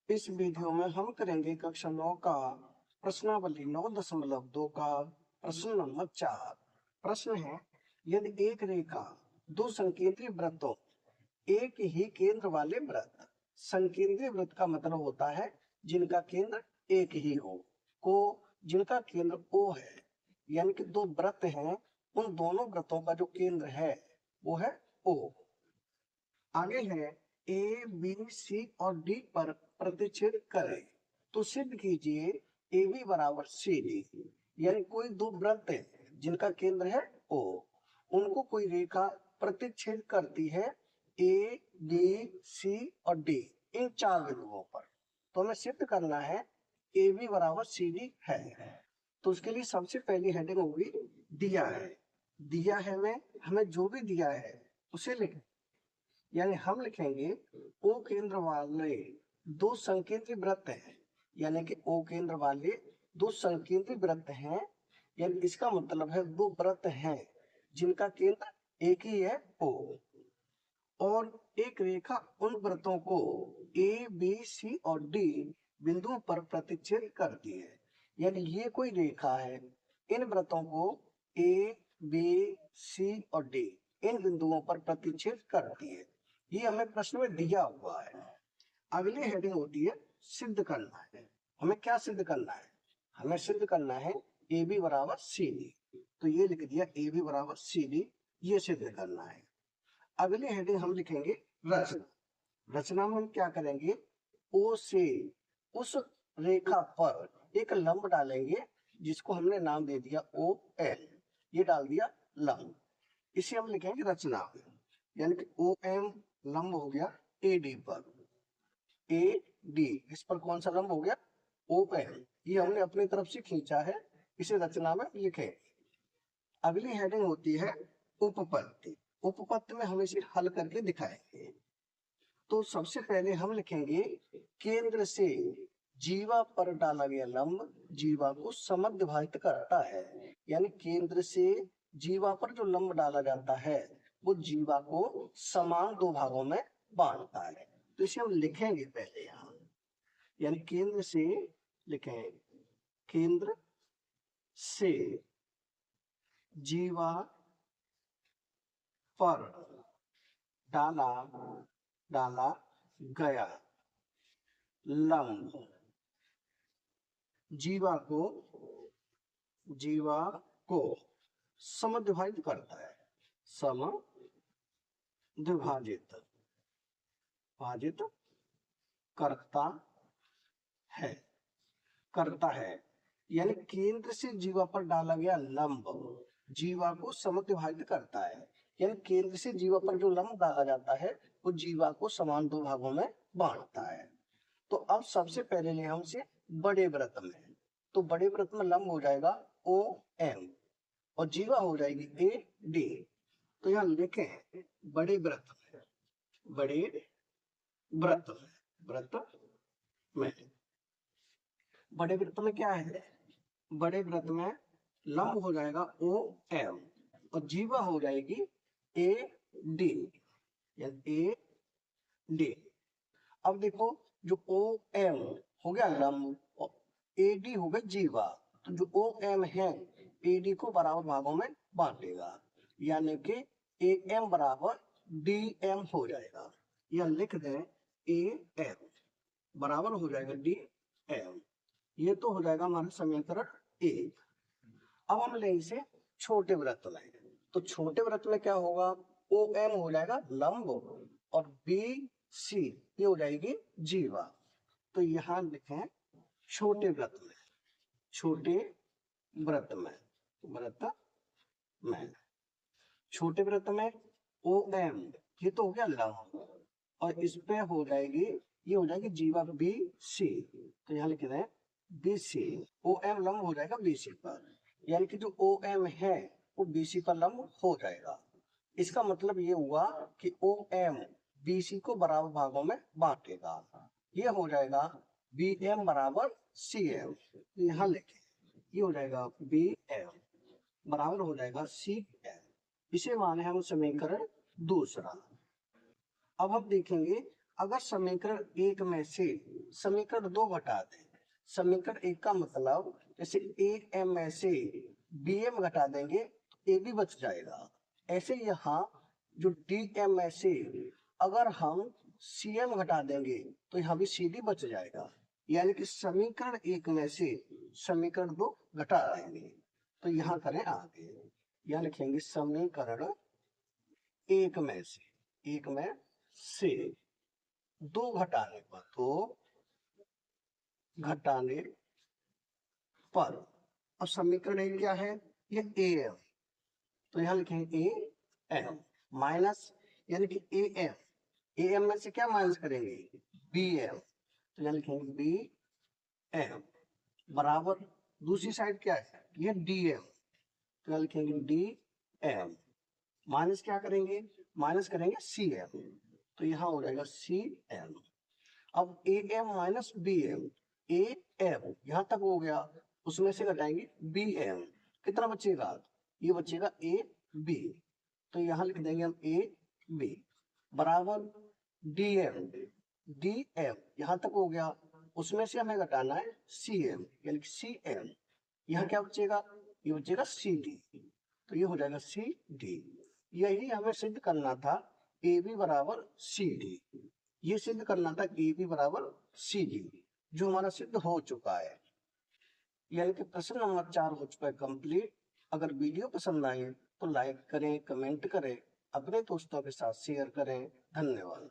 इस वीडियो में हम करेंगे कक्षा 9 का प्रश्नावली 9.2 का प्रश्न नंबर 4। प्रश्न है, यदि एक रेखा दो संकेंद्रीय वृत्तों एक ही केंद्र वाले वृत्त, संकेंद्रीय वृत्त का मतलब होता है जिनका केंद्र एक ही हो, को जिनका केंद्र O है, यानी कि दो वृत्त हैं, उन दोनों वृत्तों का जो केंद्र है वो है O। आगे है ए बी सी और डी पर प्रतिच्छेद करें तो सिद्ध कीजिए ए बी बराबर सी डी। यानी कोई दो वृत्त है जिनका केंद्र है O, उनको कोई रेखा प्रतिच्छेद करती है ए बी सी और डी, इन चार बिंदुओं पर। तो हमें सिद्ध करना है ए बी बराबर सी डी है। तो उसके लिए सबसे पहली हेडिंग होगी दिया है। दिया है में हमें जो भी दिया है उसे लिखें, यानी हम लिखेंगे ओ केंद्र वाले दो संकेंद्रीय वृत्त हैं, यानी कि ओ केंद्र वाले दो संकेंद्रीय वृत्त हैं, यानी इसका मतलब है दो वृत्त हैं जिनका केंद्र एक ही है ओ, और एक रेखा उन वृत्तों को ए बी सी और डी बिंदुओं पर प्रतिच्छेद करती है। यानी ये कोई रेखा है, इन वृत्तों को ए बी सी और डी इन बिंदुओं पर प्रतिच्छेद करती है। ये हमें प्रश्न में दिया हुआ है। अगली हेडिंग होती है सिद्ध करना है। हमें क्या सिद्ध करना है? हमें सिद्ध करना है ए बी बराबर सी डी। तो ये लिख दिया ए बी बराबर सी डी, ये सिद्ध करना है। अगली हेडिंग हम लिखेंगे रचना। रचना में हम क्या करेंगे, ओ से उस रेखा पर एक लंब डालेंगे जिसको हमने नाम दे दिया ओ एल, ये डाल दिया लंब, इसे हम लिखेंगे रचना। यानी कि ओ एम लंब हो गया ए डी पर, ए डी इस पर कौन सा लंब हो गया ओ एम, ये हमने अपनी तरफ से खींचा है, इसे रचना में लिखें। अगली हेडिंग होती है उपपत्ति। उपपत्ति में हम इसे हल करके दिखाएंगे। तो सबसे पहले हम लिखेंगे केंद्र से जीवा पर डाला गया लंब जीवा को समद्विभाजित करता है। यानी केंद्र से जीवा पर जो लंब डाला जाता है वो जीवा को समान दो भागों में बांटता है। तो इसे हम लिखेंगे पहले यहाँ, यानी केंद्र से लिखें, केंद्र से जीवा पर डाला गया लंब जीवा को समद्विभाजित करता है, समद्विभाजित करता है। यानी केंद्र से जीवा पर डाला गया लंब जीवा को समद्विभाजित करता है। यानी केंद्र से जीवा पर जो लंब डाला जाता है वो जीवा को समान दो भागों में बांटता है। तो अब सबसे पहले ले हमसे बड़े वृत्त में, तो बड़े वृत्त में लंब हो जाएगा ओ एम और जीवा हो जाएगी ए डी। तो यहाँ लिखें बड़े वृत्त में, बड़े वृत्त में बड़े वृत्त में क्या है, बड़े वृत्त में लंब हो जाएगा ओ एम और जीवा हो जाएगी ए डी, ए डी। अब देखो जो ओ एम हो गया लंब और ए डी हो गया जीवा, तो जो ओ एम है ए डी को बराबर भागों में बांटेगा, यानी कि ए एम बराबर डी एम हो जाएगा। यह लिख दें ए एम बराबर हो जाएगा डी एम। ये तो हो जाएगा हमारा समीकरण 1। अब हम ले इसे छोटे वृत्त में, तो छोटे वृत्त में क्या होगा, ओ एम हो जाएगा लंब और बी सी ये हो जाएगी जीवा। तो यहां लिखें छोटे वृत्त में, छोटे वृत्त में छोटे वृत्त में ओ एम ये तो हो गया लंब और इस पे हो जाएगी, ये हो जाएगी जीवा बी सी। तो यहाँ लिख रहे हैं बी सी, ओ एम लंब हो जाएगा बी सी पर, यानी कि जो ओ एम है वो बी सी पर लंब हो जाएगा। इसका मतलब ये हुआ कि ओ एम बी सी को बराबर भागों में बांटेगा। ये हो जाएगा बी एम बराबर सी एम। यहाँ लिखे ये हो जाएगा बी एम बराबर हो जाएगा सी एम। इसे माने हम समीकरण 2। अब हम देखेंगे अगर समीकरण 1 में से समीकरण 2 घटा दें। समीकरण 1 का मतलब जैसे ए एम में से बी एम घटा देंगे तो ए बी बच जाएगा। ऐसे यहाँ जो डी एम में से अगर हम सी एम घटा देंगे तो यहाँ भी सी डी बच जाएगा। यानी कि समीकरण 1 में से समीकरण 2 घटा देंगे। तो यहाँ करें आगे, यहाँ लिखेंगे समीकरण 1 में से 2 घटाने पर, 2 घटाने पर, अब समीकरण 1 क्या है, ये ए एम, तो यहाँ लिखेंगे ए एम माइनस, यानी कि ए एम में से क्या माइनस करेंगे, बी एम, तो यहाँ लिखेंगे बी एम बराबर दूसरी साइड क्या है, ये डी एम, तो यहाँ लिखेंगे डी एम माइनस क्या करेंगे, माइनस करेंगे सी एम, तो यहाँ हो जाएगा सी एम। अब A M minus B M, A M यहाँ तक हो गया, उसमें से घटाएंगे बी एम, कितना बचेगा, ये बचेगा ए बी, तो यहाँ लिख देंगे हम ए बी बराबर डी एम यहाँ तक हो गया, उसमें से हमें घटाना है सी एम, यानी कि सी एम, यहाँ क्या बचेगा, ये बचेगा सी डी, तो ये हो जाएगा सी डी। यही हमें सिद्ध करना था, ए बी बराबर सी डी, ये सिद्ध करना था ए बी बराबर सी डी, जो हमारा सिद्ध हो चुका है। यानी कि प्रश्न नंबर 4 हो चुका है कंप्लीट। अगर वीडियो पसंद आए तो लाइक करें, कमेंट करें, अपने दोस्तों के साथ शेयर करें। धन्यवाद।